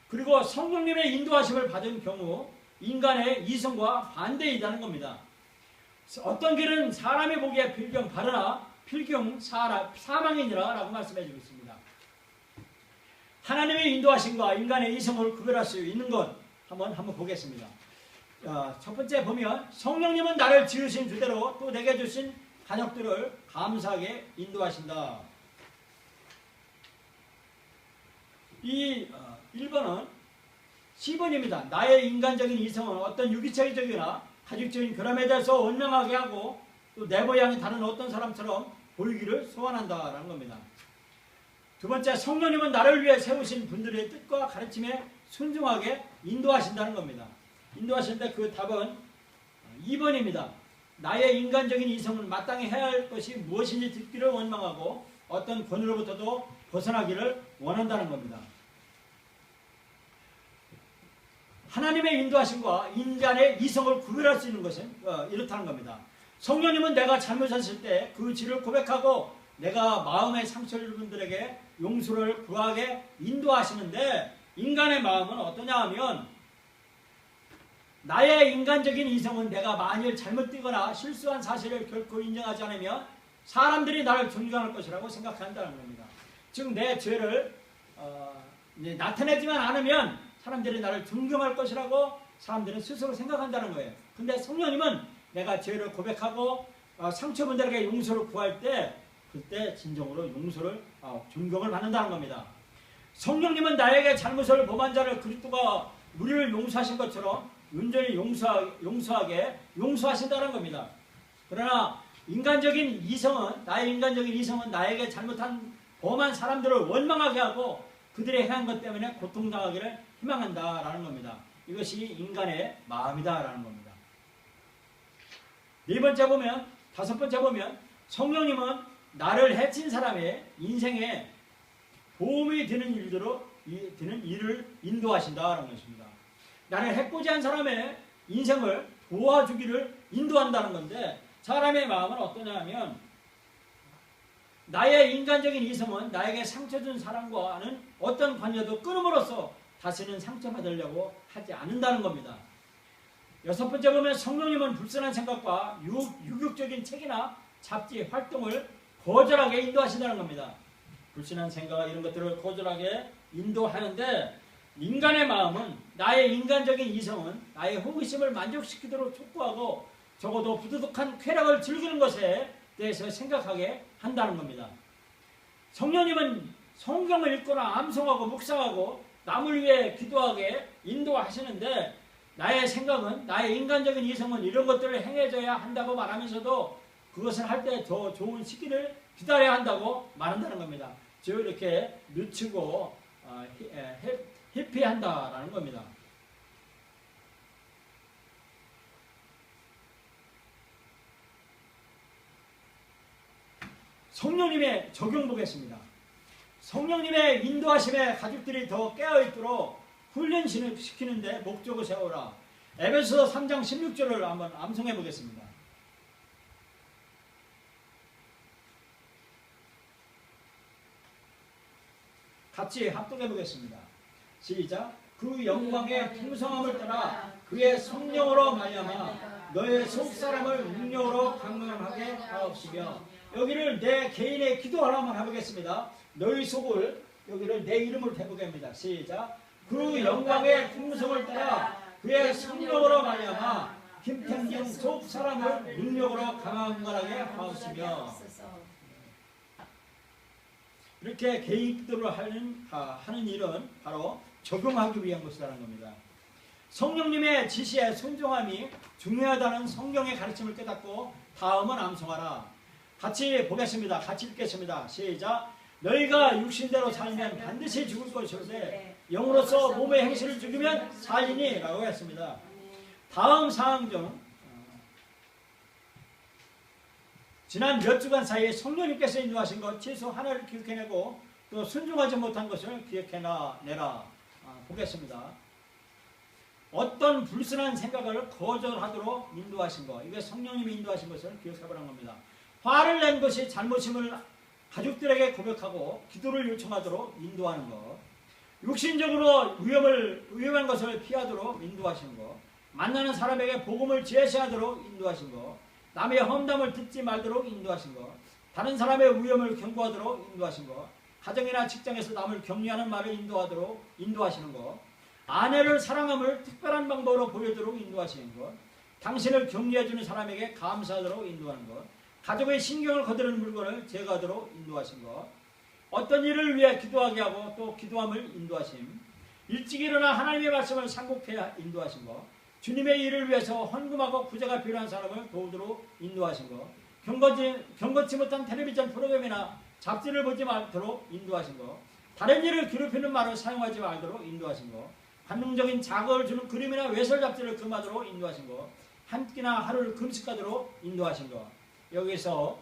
그리고 성령님의 인도하심을 받은 경우 인간의 이성과 반대이다는 겁니다. 어떤 길은 사람이 보기에 필경 바르나 필경 사망이니라 라고 말씀해 주고 있습니다. 하나님의 인도하심과 인간의 이성을 구별할 수 있는 것 한번 보겠습니다. 첫 번째 보면 성령님은 나를 지으신 주대로 또 내게 주신 가족들을 감사하게 인도하신다. 이 1번은 10번입니다. 나의 인간적인 이성은 어떤 유기체적이나 가족적인 결함에 대해서 원명하게 하고 또 내 모양이 다른 어떤 사람처럼 보이기를 소원한다라는 겁니다. 두 번째, 성령님은 나를 위해 세우신 분들의 뜻과 가르침에 순종하게 인도하신다는 겁니다. 인도하시는데 그 답은 2번입니다. 나의 인간적인 이성은 마땅히 해야 할 것이 무엇인지 듣기를 원망하고 어떤 권위로부터도 벗어나기를 원한다는 겁니다. 하나님의 인도하심과 인간의 이성을 구별할 수 있는 것은 이렇다는 겁니다. 성령님은 내가 잘못했을 때 그 죄를 고백하고 내가 마음의 상처를 입은 분들에게 용서를 구하게 인도하시는데, 인간의 마음은 어떠냐 하면, 나의 인간적인 이성은 내가 만일 잘못되거나 실수한 사실을 결코 인정하지 않으면 사람들이 나를 존경할 것이라고 생각한다는 겁니다. 즉 내 죄를 나타내지만 않으면 사람들이 나를 존경할 것이라고 사람들은 스스로 생각한다는 거예요. 근데 성령님은 내가 죄를 고백하고 상처분들에게 용서를 구할 때 그때 진정으로 용서를 존경을 받는다는 겁니다. 성령님은 나에게 잘못을 범한 자를 그리스도가 우리를 용서하신 것처럼 온전히 용서하게 용서하신다는 겁니다. 그러나 인간적인 이성은, 나의 인간적인 이성은 나에게 범한 사람들을 원망하게 하고 그들의 행한 것 때문에 고통당하기를 희망한다라는 겁니다. 이것이 인간의 마음이다라는 겁니다. 다섯 번째 보면 성령님은 나를 해친 사람의 인생에 도움이 되는 일을 인도하신다라는 것입니다. 나를 해코지 한 사람의 인생을 도와주기를 인도한다는 건데, 사람의 마음은 어떠냐 하면, 나의 인간적인 이성은 나에게 상처 준 사람과는 어떤 관계도 끊음으로써 다시는 상처받으려고 하지 않는다는 겁니다. 여섯 번째 보면 성령님은 불순한 생각과 유격적인 책이나 잡지 활동을 거절하게 인도하신다는 겁니다. 불순한 생각 이런 것들을 거절하게 인도하는데, 인간의 마음은, 나의 인간적인 이성은 나의 호기심을 만족시키도록 촉구하고 적어도 부도덕한 쾌락을 즐기는 것에 대해서 생각하게 한다는 겁니다. 성령님은 성경을 읽거나 암송하고 묵상하고 남을 위해 기도하게 인도하시는데, 나의 생각은, 나의 인간적인 이성은 이런 것들을 행해져야 한다고 말하면서도 그것을 할 때 더 좋은 시기를 기다려야 한다고 말한다는 겁니다. 즉 이렇게 늦추고 회피한다라는 겁니다. 성령님의 적용 보겠습니다. 성령님의 인도하심에 가족들이 더 깨어있도록 훈련시키는 데 목적을 세우라. 에베소서 3장 16절을 한번 암송해 보겠습니다. 같이 합독해 보겠습니다. 시작. 그 영광의 풍성함을 따라 그의 성령으로 말미암아 너의 속사람을 능력으로 강건하게 하옵시며. 여기를 내 개인의 기도 하나만 해보겠습니다. 너희 속을, 여기를 내 이름으로 해보겠습니다. 시작. 그 영광의 풍성을 따라 그의 성령으로 말미암아 김태경 속사람을 능력으로 강건하게 하옵시며. 이렇게 개인 기도를 하는 일은 바로 적용하기 위한 것이라는 겁니다. 성령님의 지시에 순종함이 중요하다는 성경의 가르침을 깨닫고 다음은 암송하라. 같이 보겠습니다. 같이 읽겠습니다. 시작. 너희가 육신대로 살면 반드시 죽을 것이로되 영으로서 몸의 행실을 죽이면 살리니 라고 했습니다. 다음 사항 중 지난 몇 주간 사이에 성령님께서 인도하신 것 최소 하나를 기억해내고 또 순종하지 못한 것을 기억해내라. 보겠습니다. 어떤 불순한 생각을 거절하도록 인도하신 것, 이게 성령님이 인도하신 것을 기억해보라는 겁니다. 화를 낸 것이 잘못임을 가족들에게 고백하고 기도를 요청하도록 인도하는 것, 육신적으로 위험한 것을 피하도록 인도하신 것, 만나는 사람에게 복음을 제시하도록 인도하신 것, 남의 험담을 듣지 말도록 인도하신 것, 다른 사람의 위험을 경고하도록 인도하신 것, 가정이나 직장에서 남을 격려하는 말을 인도하시는 것, 아내를 사랑함을 특별한 방법으로 보여주도록 인도하시는 것, 당신을 격려해주는 사람에게 감사하도록 인도하는 것, 가족의 신경을 거두는 물건을 제거하도록 인도하신 것, 어떤 일을 위해 기도하게 하고 또 기도함을 인도하심, 일찍 일어나 하나님의 말씀을 상고케 인도하신 것, 주님의 일을 위해서 헌금하고 구제가 필요한 사람을 도우도록 인도하신 것, 경건치 못한 텔레비전 프로그램이나 잡지를 보지 말도록 인도하신 것, 다른 일을 괴롭히는 말을 사용하지 말도록 인도하신 것, 관능적인 자극을 주는 그림이나 외설 잡지를 금하도록 인도하신 것, 한 끼나 하루를 금식하도록 인도하신 것, 여기서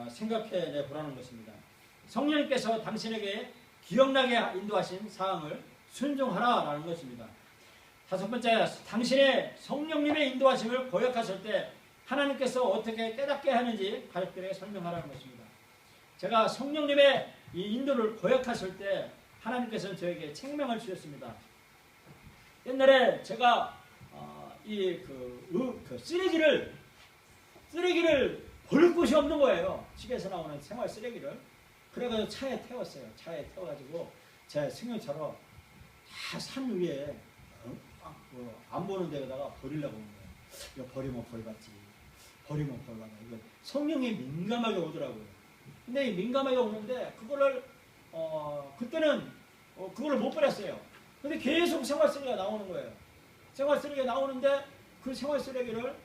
생각해 보라는 것입니다. 성령님께서 당신에게 기억나게 인도하신 사항을 순종하라라는 것입니다. 다섯 번째, 당신의 성령님의 인도하심을 고역하실 때 하나님께서 어떻게 깨닫게 하는지 가족들에게 설명하라는 것입니다. 제가 성령님의 이 인도를 고역하실 때 하나님께서는 저에게 책명을 주셨습니다. 옛날에 제가 쓰레기를 버릴 곳이 없는 거예요. 집에서 나오는 생활 쓰레기를. 그래가지고 차에 태웠어요. 차에 태워가지고 제 승용차로 다 산 위에 안 보는 데다가 버리려고 하는 거예요. 이거 버리면 벌 받지. 버리면 벌 받아. 이거 성령이 민감하게 오더라고요. 근데 이 민감하게 오는데 그거를 그때는 그거를 못 버렸어요. 근데 계속 생활 쓰레기가 나오는 거예요. 생활 쓰레기가 나오는데 그 생활 쓰레기를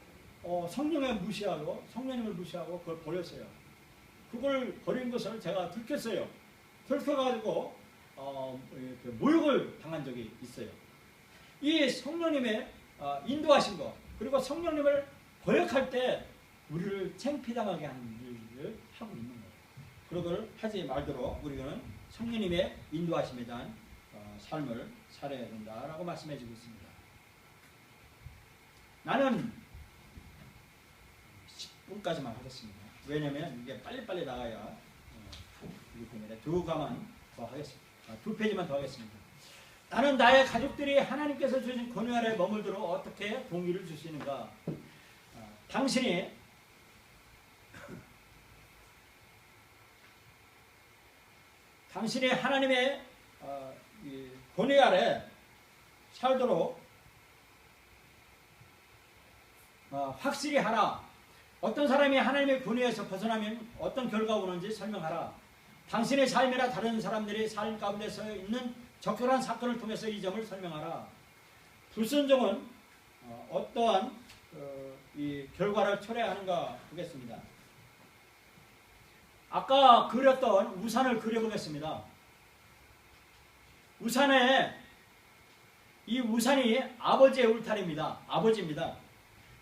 성령을 무시하고 성령님을 무시하고 그걸 버렸어요. 그걸 버린 것을 제가 들켰어요. 들켜가지고 모욕을 당한 적이 있어요. 이 성령님의 인도하신 것 그리고 성령님을 거역할 때 우리를 창피당하게 하는 일을 하고 있는 거예요. 그런 걸 하지 말도록 우리는 성령님의 인도하심에 대한 삶을 살아야 된다라고 말씀해 주고 있습니다. 나는 10분까지만 하겠습니다. 왜냐하면 이게 빨리빨리 나가야 이기 때문에 두 가만 더 하겠습니다. 두 페이지만 더 하겠습니다. 나는 나의 가족들이 하나님께서 주신 권위 아래 머물도록 어떻게 동의를 줄 수 있는가? 당신이 하나님의 권위 아래 살도록 확실히 하라. 어떤 사람이 하나님의 권위에서 벗어나면 어떤 결과가 오는지 설명하라. 당신의 삶이나 다른 사람들이 삶 가운데서 있는 적절한 사건을 통해서 이 점을 설명하라. 불순종은 어떠한 이 결과를 초래하는가 보겠습니다. 아까 그렸던 우산을 그려보겠습니다. 이 우산이 아버지의 울타리입니다. 아버지입니다.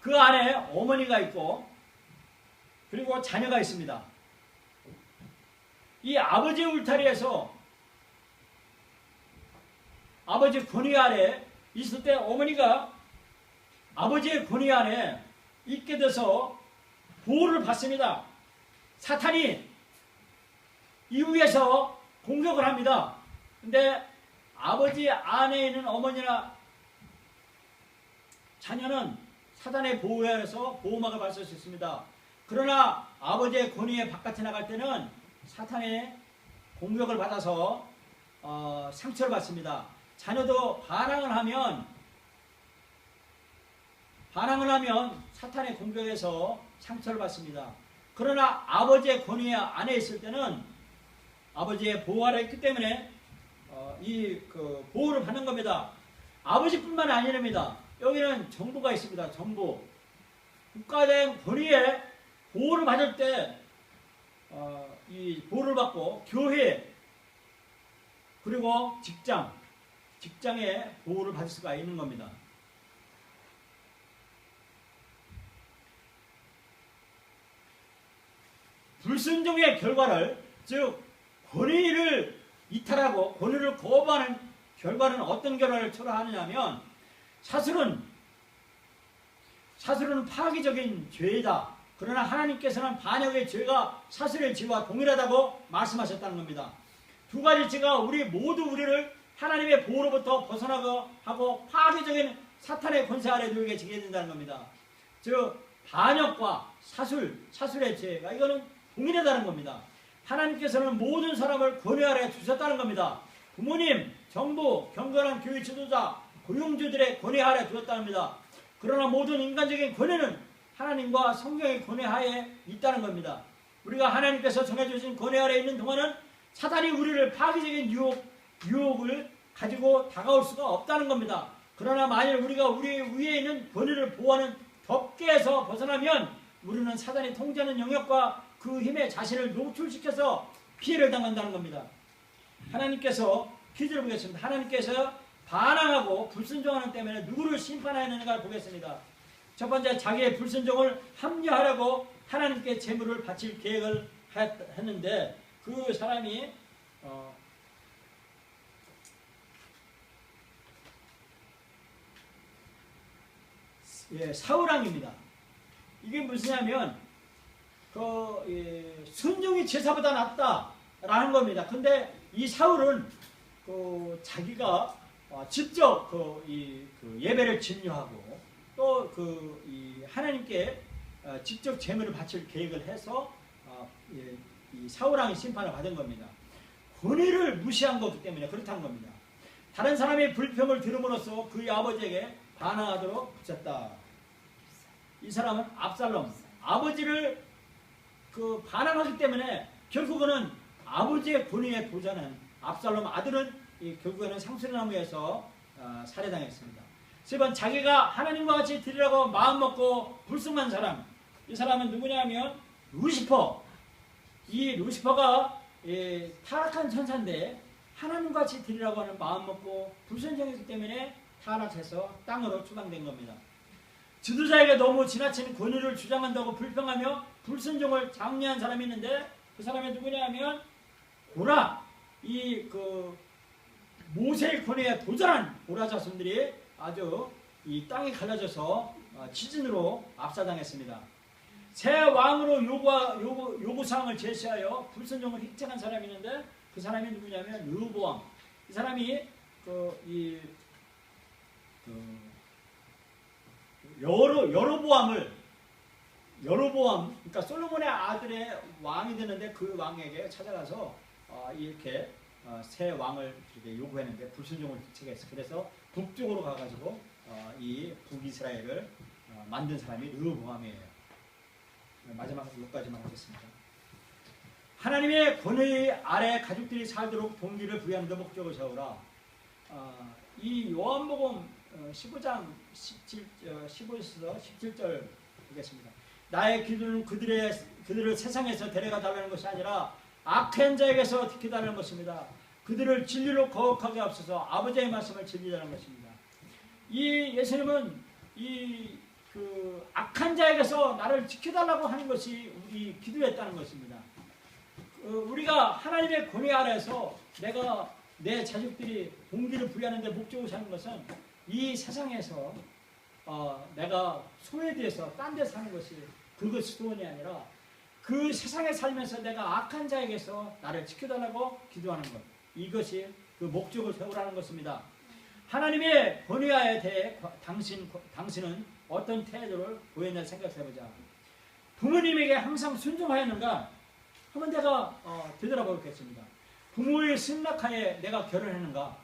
그 안에 어머니가 있고 그리고 자녀가 있습니다. 이 아버지의 울타리에서 아버지 권위 아래 있을 때 어머니가 아버지의 권위 안에 있게 돼서 보호를 받습니다. 사탄이 이후에서 공격을 합니다. 근데 아버지 안에 있는 어머니나 자녀는 사탄의 보호에 의해서 보호막을 발설할 수 있습니다. 그러나 아버지의 권위에 바깥에 나갈 때는 사탄의 공격을 받아서 상처를 받습니다. 자녀도 반항을 하면 사탄의 공격에서 상처를 받습니다. 그러나 아버지의 권위 안에 있을 때는 아버지의 보호 아래 있기 때문에 보호를 받는 겁니다. 아버지뿐만 아니랍니다. 여기는 정부가 있습니다. 정부. 국가된 권위에 보호를 받을 때 이 보호를 받고 교회 그리고 직장에 보호를 받을 수가 있는 겁니다. 불순종의 결과를 즉 권위를 이탈하고 권위를 거부하는 결과는 어떤 결과를 초래하느냐 하면 사술은 파괴적인 죄이다. 그러나 하나님께서는 반역의 죄가 사술의 죄와 동일하다고 말씀하셨다는 겁니다. 두 가지 죄가 우리를 하나님의 보호로부터 벗어나게 하고 파괴적인 사탄의 권세 아래 누리게 지게 된다는 겁니다. 즉 반역과 사술의 죄가 이거는 동일하다는 겁니다. 하나님께서는 모든 사람을 권위 아래 두셨다는 겁니다. 부모님, 정부, 경건한 교회 지도자, 고용주들의 권위 아래 두었다는 겁니다. 그러나 모든 인간적인 권위는 하나님과 성경의 권위 하에 있다는 겁니다. 우리가 하나님께서 정해주신 권위 아래 있는 동안은 사탄이 우리를 파괴적인 유혹을 가지고 다가올 수가 없다는 겁니다. 그러나 만일 우리가 우리 위에 있는 권위를 보호하는 덮개에서 벗어나면 우리는 사단이 통제하는 영역과 그 힘에 자신을 노출시켜서 피해를 당한다는 겁니다. 하나님께서 퀴즈를 보겠습니다. 하나님께서 반항하고 불순종하는 때문에 누구를 심판하였는가를 보겠습니다. 첫 번째, 자기의 불순종을 합리화하려고 하나님께 제물을 바칠 계획을 했는데 그 사람이 사울왕입니다. 이게 무엇이냐면 순종이 제사보다 낫다라는 겁니다. 근데 이 사울은 자기가 직접 예배를 진료하고 또 하나님께 직접 제물을 바칠 계획을 해서 이 사울왕의 심판을 받은 겁니다. 권위를 무시한 거기 때문에 그렇다는 겁니다. 다른 사람의 불평을 들음으로써 그의 아버지에게 반항하도록 붙였다. 이 사람은 압살롬, 아버지를 반항하기 때문에 결국은 아버지의 권위에 도전한 압살롬 아들은 결국에는 상수리나무에서 살해당했습니다. 7번 자기가 하나님과 같이 드리라고 마음먹고 불순한 사람, 이 사람은 누구냐면 루시퍼. 이 루시퍼가 타락한 천사인데 하나님과 같이 드리라고 하는 마음먹고 불순종했기 때문에 타락해서 땅으로 추방된 겁니다. 지도자에게 너무 지나치는 권위를 주장한다고 불평하며 불순종을 장려한 사람이 있는데 그 사람이 누구냐면 고라. 모세의 권위에 도전한 고라 자손들이 아주 이 땅이 갈라져서 지진으로 압사당했습니다. 새 왕으로 요구사항을 제시하여 불순종을 획책한 사람이 있는데 그 사람이 누구냐면 르호보암. 이 사람이 여로보암, 그러니까 솔로몬의 아들의 왕이 되는데 그 왕에게 찾아가서 이렇게 새 왕을 이렇게 요구했는데 불순종을 획책했어. 그래서 북쪽으로 가가지고 이 북이스라엘을 만든 사람이 르호보암이에요. 마지막 여기까지만 하겠습니다. 하나님의 권위 아래 가족들이 살도록 동기를 부여하는 데 목적을 세우라. 이 요한복음 15장 15에서 17절 보겠습니다. 나의 기도는 그들을 세상에서 데려가 달라는 것이 아니라 악한 자에게서 지켜달라는 것입니다. 그들을 진리로 거룩하게 앞서서 아버지의 말씀을 진리라는 것입니다. 이 예수님은 악한 자에게서 나를 지켜달라고 하는 것이 우리 기도였다는 것입니다. 우리가 하나님의 권위 아래에서 내 자식들이 공기를 부여하는 데 목적을 사는 것은 이 세상에서 내가 소외돼서 딴 데 사는 것이 그것이 소원이 아니라 그 세상에 살면서 내가 악한 자에게서 나를 지켜달라고 기도하는 것. 이것이 그 목적을 세우라는 것입니다. 하나님의 권위에 대해 당신은 어떤 태도를 보였나 생각해보자. 부모님에게 항상 순종하였는가? 한번 내가 되돌아보겠습니다. 부모의 승낙하에 내가 결혼했는가?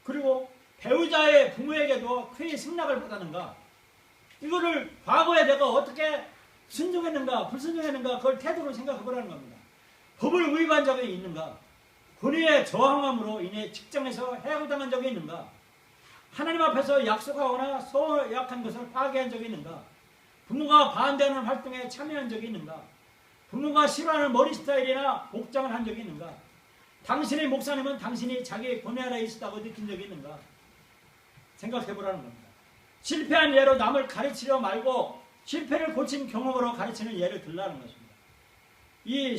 그리고 배우자의 부모에게도 크게 승낙을 받았는가? 이거를 과거에 내가 어떻게 순종했는가 불순종했는가 그걸 태도로 생각해보라는 겁니다. 법을 위반한 적이 있는가? 권위에 저항함으로 인해 직장에서 해고당한 적이 있는가? 하나님 앞에서 약속하거나 서약한 것을 파괴한 적이 있는가? 부모가 반대하는 활동에 참여한 적이 있는가? 부모가 싫어하는 머리 스타일이나 복장을 한 적이 있는가? 당신의 목사님은 당신이 자기의 권위 아래에 있었다고 느낀 적이 있는가? 생각해보라는 겁니다. 실패한 예로 남을 가르치려 말고 실패를 고친 경험으로 가르치는 예를 들라는 것입니다. 이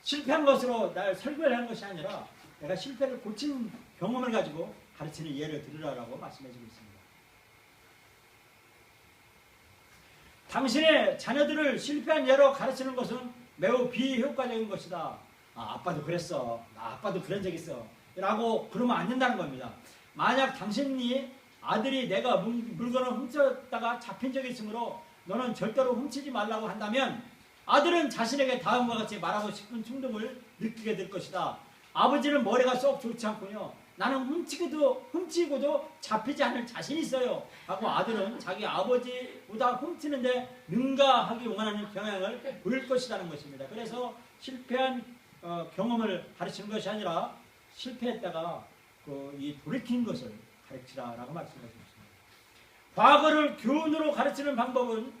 실패한 것으로 날 설교를 하는 것이 아니라 내가 실패를 고친 경험을 가지고 가르치는 예를 들으라고 말씀해주고 있습니다. 당신의 자녀들을 실패한 예로 가르치는 것은 매우 비효과적인 것이다. 아빠도 그랬어. 아빠도 그런 적 있어. 라고 그러면 안 된다는 겁니다. 만약 당신이 아들이 내가 물건을 훔쳤다가 잡힌 적이 있으므로 너는 절대로 훔치지 말라고 한다면 아들은 자신에게 다음과 같이 말하고 싶은 충동을 느끼게 될 것이다. 아버지는 머리가 썩 좋지 않군요. 나는 훔치고도 잡히지 않을 자신이 있어요. 하고 아들은 자기 아버지보다 훔치는데 능가하기 원하는 경향을 보일 것이라는 것입니다. 그래서 실패한 경험을 가르치는 것이 아니라 실패했다가 돌이킨 것을 가르치라라고 말씀하셨습니다. 과거를 교훈으로 가르치는 방법은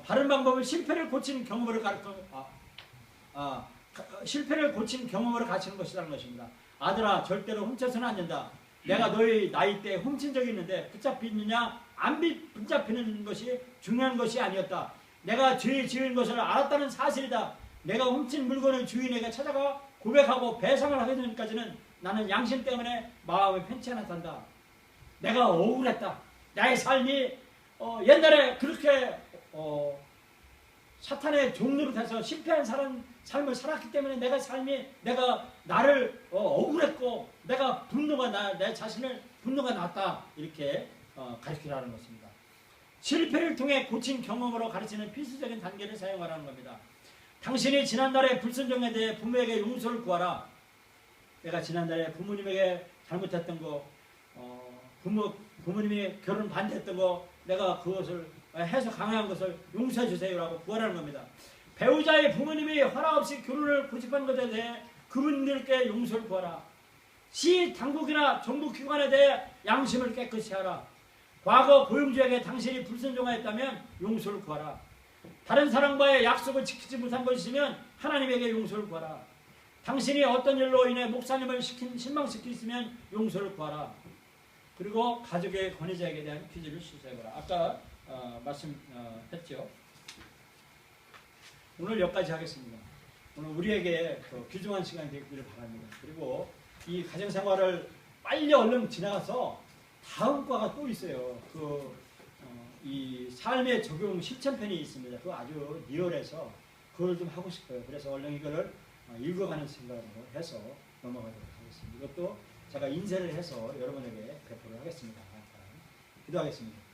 바른 방법은 실패를 고친 경험으로 실패를 고친 경험으로 가르치는 것이라는 것입니다. 아들아 절대로 훔쳐서는 안 된다. 내가 너희 나이 때 훔친 적이 있는데 붙잡히느냐 안 붙잡히는 것이 중요한 것이 아니었다. 내가 죄 지은 것을 알았다는 사실이다. 내가 훔친 물건을 주인에게 찾아가 고백하고 배상을 하게 되기까지는 나는 양심 때문에 마음이 편치 않았단다. 내가 억울했다. 나의 삶이 옛날에 그렇게 사탄의 종로로 돼서 실패한 삶을 살았기 때문에 내가 나를 억울했고 내가 내 자신을 분노가 났다. 이렇게 가르치라는 것입니다. 실패를 통해 고친 경험으로 가르치는 필수적인 단계를 사용하라는 겁니다. 당신이 지난날의 불순종에 대해 부모에게 용서를 구하라. 내가 지난날에 부모님에게 잘못했던 거, 부모님이 결혼 반대했던 거, 내가 그것을 해서 강요한 것을 용서해 주세요라고 구하라는 겁니다. 배우자의 부모님이 허락 없이 결혼을 고집한 것에 대해 그분들께 용서를 구하라. 시 당국이나 정부 기관에 대해 양심을 깨끗이 하라. 과거 고용주에게 당신이 불순종하였다면 용서를 구하라. 다른 사람과의 약속을 지키지 못한 것이면 하나님에게 용서를 구하라. 당신이 어떤 일로 인해 목사님을 실망시키시면 용서를 구하라. 그리고 가족의 권위자에게 대한 퀴즈를 수사해보라. 아까 말씀했죠. 오늘 여기까지 하겠습니다. 오늘 우리에게 귀중한 시간이 되기를 바랍니다. 그리고 이 가정생활을 빨리 얼른 지나가서 다음 과가 또 있어요. 이 삶의 적용 실천편이 있습니다. 그거 아주 리얼해서 그걸 좀 하고 싶어요. 그래서 얼른 이거를 읽어가는 생각으로 해서 넘어가도록 하겠습니다. 이것도 제가 인쇄를 해서 여러분에게 배포를 하겠습니다. 기도하겠습니다.